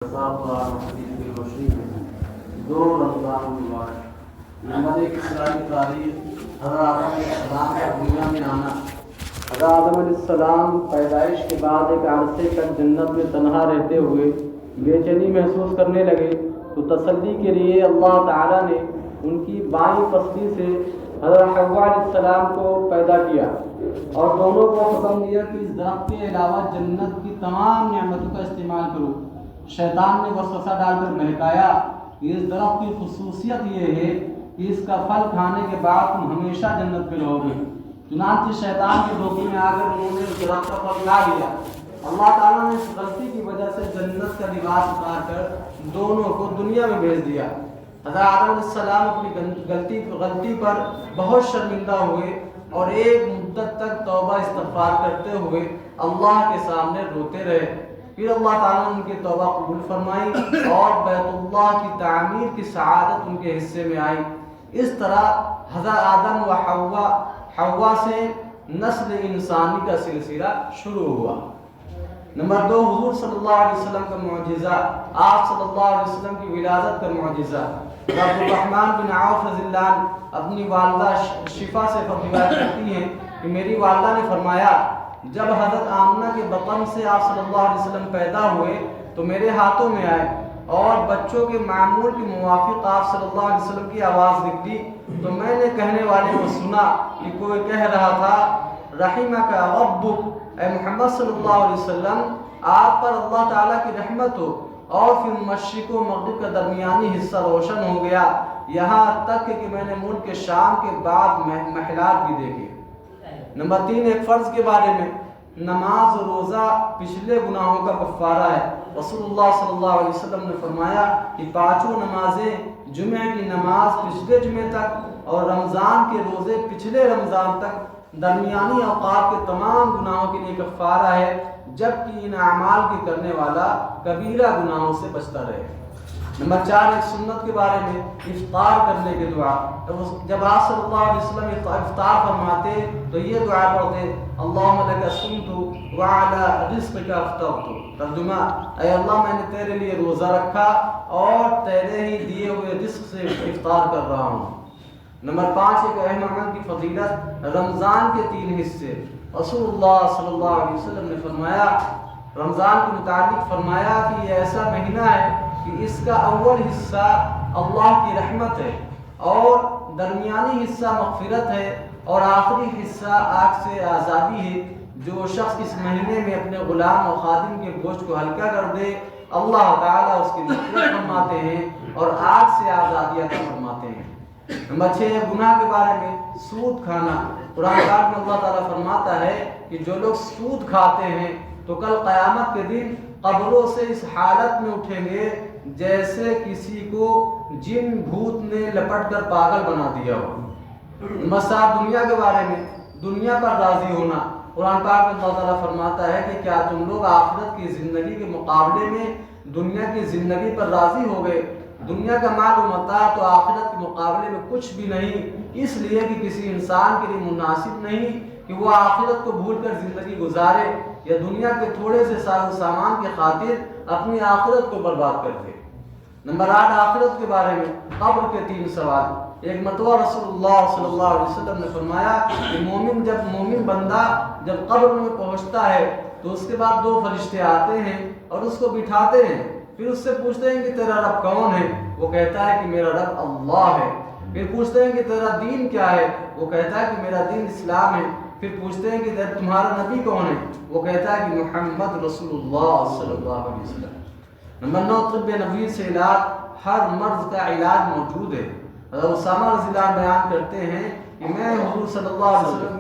حدیث کی روشنی میں 2 رمضان مبارک نمبر 1 اسلامی تاریخ حضرت آدم علیہ السلام کا دنیا میں آنا۔ حضرت آدم علیہ السلام پیدائش کے بعد ایک عرصے تک جنت میں تنہا رہتے ہوئے بے چینی محسوس کرنے لگے تو تسلی کے لیے اللہ تعالیٰ نے ان کی بائیں پستی سے حضرت حوا علیہ السلام کو پیدا کیا اور دونوں کو حکم دیا کہ اس درخت کے علاوہ جنت کی تمام نعمتوں کا استعمال کرو۔ شیطان نے وسوسہ ڈال کر بہکایا کہ اس درخت کی خصوصیت یہ ہے کہ اس کا پھل کھانے کے بعد تم ہمیشہ جنت میں رہو گے۔ چنانچہ شیطان کے دھوکے میں آ کر انہوں نے اس درخت کا پھل کھا لیا۔ اللہ تعالیٰ نے اس غلطی کی وجہ سے جنت کا لباس اتار کر دونوں کو دنیا میں بھیج دیا۔ حضرت آدم علیہ السلام اپنی غلطی پر بہت شرمندہ ہوئے اور ایک مدت تک توبہ استغفار کرتے ہوئے اللہ کے سامنے روتے رہے۔ پھر اللہ تعالیٰ نے ان کی توبہ قبول فرمائی اور بیت اللہ کی تعمیر کی سعادت ان کے حصے میں آئی۔ اس طرح حضرت آدم و حوا سے نسل انسانی کا سلسلہ شروع ہوا۔ نمبر 2 حضور صلی اللہ علیہ وسلم کا معجزہ، آپ صلی اللہ علیہ وسلم کی ولادت کا معجزہ۔ عبد الرحمن بن عوف رضی اللہ عنہ اپنی والدہ شفا سے روایت کرتی ہیں کہ میری والدہ نے فرمایا جب حضرت آمنہ کے بطن سے آپ صلی اللہ علیہ وسلم پیدا ہوئے تو میرے ہاتھوں میں آئے اور بچوں کے معمول کے موافق آپ صلی اللہ علیہ وسلم کی آواز نکلی تو میں نے کہنے والے کو سنا کہ کوئی کہہ رہا تھا رحمک ربک، اے محمد صلی اللہ علیہ وسلم آپ پر اللہ تعالیٰ کی رحمت ہو۔ اور پھر مشرق و مغرب کا درمیانی حصہ روشن ہو گیا یہاں تک کہ میں نے ملک کے شام کے بعد محلات بھی دیکھے۔ نمبر 3 ایک فرض کے بارے میں، نماز و روزہ پچھلے گناہوں کا کفارہ ہے۔ رسول اللہ صلی اللہ علیہ وسلم نے فرمایا کہ 5 نمازیں، جمعہ کی نماز پچھلے جمعے تک اور رمضان کے روزے پچھلے رمضان تک درمیانی اوقات کے تمام گناہوں کے لیے کفارہ ہے، جبکہ ان اعمال کے کرنے والا کبیرہ گناہوں سے بچتا رہے۔ نمبر 4 ایک سنت کے بارے میں، افطار کرنے کی دعا۔ جب آپ صلی اللہ علیہ وسلم افطار فرماتے تو یہ دعا پڑھتے اللہم لک صمت وعلی رزقک افطرت۔ ترجمہ، اے اللہ میں نے تیرے لیے روزہ رکھا اور تیرے ہی دیے ہوئے رزق سے افطار کر رہا ہوں۔ نمبر 5 ایک اہم عمل کی فضیلت، رمضان کے 3 حصے۔ رسول اللہ صلی اللہ علیہ وسلم نے فرمایا، رمضان کے متعلق فرمایا کہ یہ ایسا مہینہ ہے کہ اس کا اول حصہ اللہ کی رحمت ہے اور درمیانی حصہ مغفرت ہے اور آخری حصہ آگ سے آزادی ہے۔ جو شخص اس مہینے میں اپنے غلام و خادم کے بوجھ کو ہلکا کر دے اللہ تعالیٰ اس کی مغفرت فرماتے ہیں اور آگ سے آزادی عطا فرماتے ہیں۔ نمبر 6 گناہ کے بارے میں، سود کھانا۔ قرآن پاک میں اللہ تعالیٰ فرماتا ہے کہ جو لوگ سود کھاتے ہیں تو کل قیامت کے دن قبروں سے اس حالت میں اٹھیں گے جیسے کسی کو جن بھوت نے لپٹ کر پاگل بنا دیا ہو۔ نمبر 7 دنیا کے بارے میں، دنیا پر راضی ہونا۔ قرآن پاک میں اللہ تعالیٰ فرماتا ہے کہ کیا تم لوگ آخرت کی زندگی کے مقابلے میں دنیا کی زندگی پر راضی ہو گئے؟ دنیا کا مال و متاع تو آخرت کے مقابلے میں کچھ بھی نہیں، اس لیے کہ کسی انسان کے لیے مناسب نہیں کہ وہ آخرت کو بھول کر زندگی گزارے یا دنیا کے تھوڑے سے ساز و سامان کی خاطر اپنی آخرت کو برباد کر دے۔ نمبر 8 آخرت کے بارے میں، قبر کے 3 سوال۔ ایک مرتبہ رسول اللہ صلی اللہ علیہ وسلم نے فرمایا کہ مومن بندہ جب قبر میں پہنچتا ہے تو اس کے بعد 2 فرشتے آتے ہیں اور اس کو بٹھاتے ہیں، پھر اس سے پوچھتے ہیں کہ تیرا رب کون ہے؟ وہ کہتا ہے کہ میرا رب اللہ ہے۔ پھر پوچھتے ہیں کہ تیرا دین کیا ہے؟ وہ کہتا ہے کہ میرا دین اسلام ہے۔ پھر پوچھتے ہیں کہ تمہارا نبی کون ہے؟ وہ کہتا ہے کہ محمد رسول اللہ صلی اللہ علیہ وسلم۔ نمبر 9 طب نبوی سے علاج، ہر مرض کا علاج موجود ہے۔ حضرت اسامہ رضی اللہ عنہ بیان کرتے ہیں کہ میں حضور صلی اللہ علیہ وسلم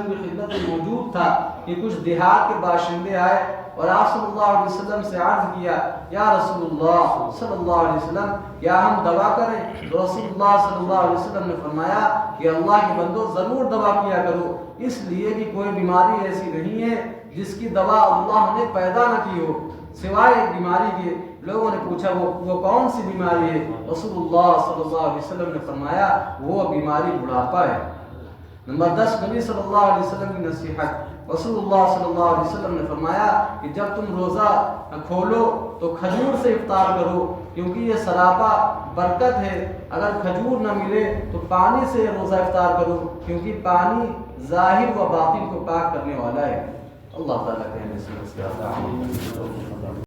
کی خدمت میں موجود تھا کہ کچھ دیہات کے باشندے آئے اور آپ صلی اللہ علیہ وسلم سے عرض کیا یا رسول اللہ صلی اللہ علیہ وسلم کیا ہم دوا کریں؟ تو رسول اللہ صلی اللہ علیہ وسلم نے فرمایا کہ اللہ کے بندو ضرور دوا کیا کرو، اس لیے کہ کوئی بیماری ایسی نہیں ہے جس کی دوا اللہ نے پیدا نہ کی ہو سوائے ایک بیماری کے۔ لوگوں نے پوچھا وہ کون سی بیماری ہے؟ رسول اللہ صلی اللہ علیہ وسلم نے فرمایا وہ بیماری بڑھاپا ہے۔ نمبر 10 نبی صلی اللہ علیہ وسلم کی نصیحت۔ رسول اللہ صلی اللہ علیہ وسلم نے فرمایا کہ جب تم روزہ کھولو تو کھجور سے افطار کرو، کیونکہ یہ سراپا برکت ہے۔ اگر کھجور نہ ملے تو پانی سے روزہ افطار کرو، کیونکہ پانی ظاہر و باطن کو پاک کرنے والا ہے۔ اللہ تعالیٰ کہنے سے